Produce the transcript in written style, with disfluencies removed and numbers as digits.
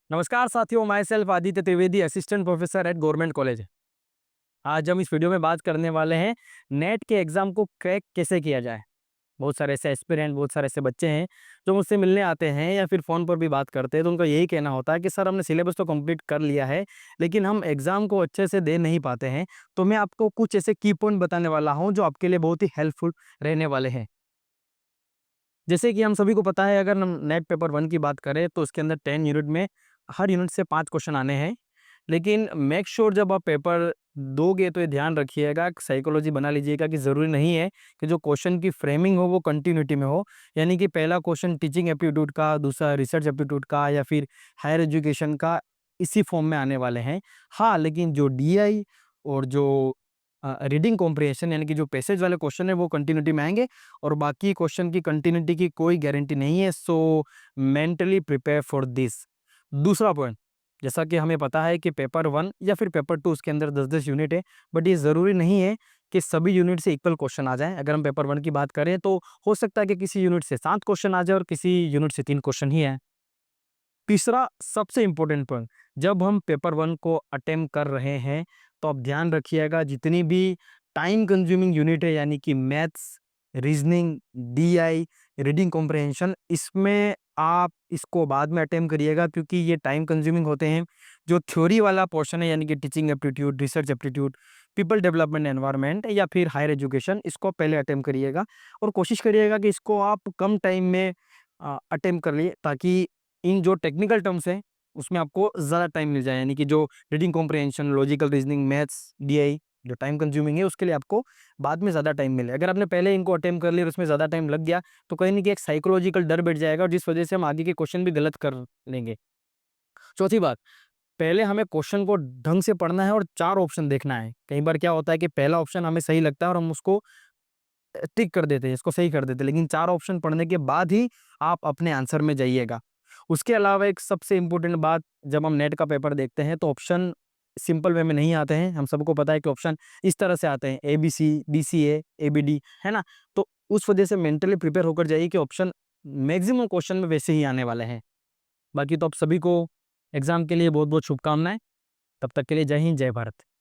नमस्कार साथियों, my self Aditya Trivedi, assistant professor at government college. आज हम इस वीडियो में बात करने वाले हैं नेट के एग्ज़ाम को क्रैक कैसे किया जाए। बहुत सारे ऐसे एस्पिरेंट, बहुत सारे ऐसे बच्चे हैं जो मुझसे मिलने आते हैं या फिर फ़ोन पर भी बात करते हैं, तो उनका यही कहना होता है कि सर हमने सिलेबस तो कंप्लीट कर लिया है, लेकिन हम एग्ज़ाम को अच्छे से दे नहीं पाते हैं। तो मैं आपको कुछ ऐसे की पॉइंट बताने वाला हूँ जो आपके लिए बहुत ही हेल्पफुल रहने वाले हैं। जैसे कि हम सभी को पता है, अगर हम नेट पेपर 1 की बात करें तो उसके अंदर 10 यूनिट में हर यूनिट से 5 क्वेश्चन आने हैं। लेकिन मेक श्योर जब आप पेपर दोगे तो ये ध्यान रखिएगा, साइकोलॉजी बना लीजिएगा कि ज़रूरी नहीं है कि जो क्वेश्चन की फ्रेमिंग हो वो कंटिन्यूटी में हो। यानी कि पहला क्वेश्चन टीचिंग एप्टीट्यूड का, दूसरा रिसर्च एप्टीट्यूड का या फिर हायर एजुकेशन का इसी फॉर्म में आने वाले हैं। हाँ, लेकिन जो डीआई और जो रीडिंग कॉम्प्रिहेंशन यानी कि जो पैसेज वाले क्वेश्चन है वो कंटिन्यूटी में आएँगे और बाकी क्वेश्चन की कंटिन्यूटी की कोई गारंटी नहीं है। सो मेंटली प्रिपेयर फॉर दिस। दूसरा पॉइंट, जैसा कि हमें पता है कि पेपर 1 या फिर पेपर 2 उसके अंदर 10-10 यूनिट है, बट ये ज़रूरी नहीं है कि सभी यूनिट से इक्वल क्वेश्चन आ जाएँ। अगर हम पेपर 1 की बात करें तो हो सकता है कि किसी यूनिट से 7 क्वेश्चन आ जाए और किसी यूनिट से 3 क्वेश्चन ही आएँ। तीसरा सबसे इम्पोर्टेंट पॉइंट, जब हम पेपर 1 को अटेम्प्ट कर रहे हैं, तो आप ध्यान रखिएगा जितनी भी टाइम कंज्यूमिंग यूनिट है यानी कि maths, reasoning, DI, reading comprehension, इसमें आप इसको बाद में अटेम्प्ट करिएगा क्योंकि ये टाइम कंज्यूमिंग होते हैं। जो थ्योरी वाला पोर्शन है यानी कि teaching aptitude, research aptitude, people development environment या फिर हायर एजुकेशन, इसको पहले अटेम्प्ट करिएगा और कोशिश करिएगा कि इसको आप कम टाइम में अटेम्प्ट कर लिए ताकि इन जो टेक्निकल टर्म्स हैं, उसमें आपको ज़्यादा टाइम मिल जाए। यानी कि जो reading comprehension, logical reasoning, maths, DI जो टाइम कंज्यूमिंग है, उसके लिए आपको बाद में ज़्यादा टाइम मिले। अगर आपने पहले इनको अटेम्प्ट कर लिया और उसमें ज़्यादा टाइम लग गया, तो कहीं न कहीं एक साइकोलॉजिकल डर बैठ जाएगा और जिस वजह से हम आगे के क्वेश्चन भी गलत कर लेंगे। चौथी बात, पहले हमें क्वेश्चन को ढंग से पढ़ना है और 4 ऑप्शन देखना है। कई बार क्या होता है कि पहला ऑप्शन हमें सही लगता है और हम उसको टिक कर देते हैं, इसको सही कर देते हैं, लेकिन 4 ऑप्शन पढ़ने के बाद ही आप अपने आंसर में जाइएगा। उसके अलावा एक सबसे इम्पोर्टेंट बात, जब हम नेट का पेपर देखते हैं तो ऑप्शन सिंपल वे में नहीं आते हैं। हम सबको पता है कि ऑप्शन इस तरह से आते हैं एबीसी, बीसीए, एबीडी, है ना? तो उस वजह से मेंटली प्रिपेयर होकर जाइए कि ऑप्शन मैक्सिमम क्वेश्चन में वैसे ही आने वाले हैं। बाकी तो आप सभी को एग्ज़ाम के लिए बहुत-बहुत शुभकामनाएँ। तब तक के लिए जय हिंद, जय भारत।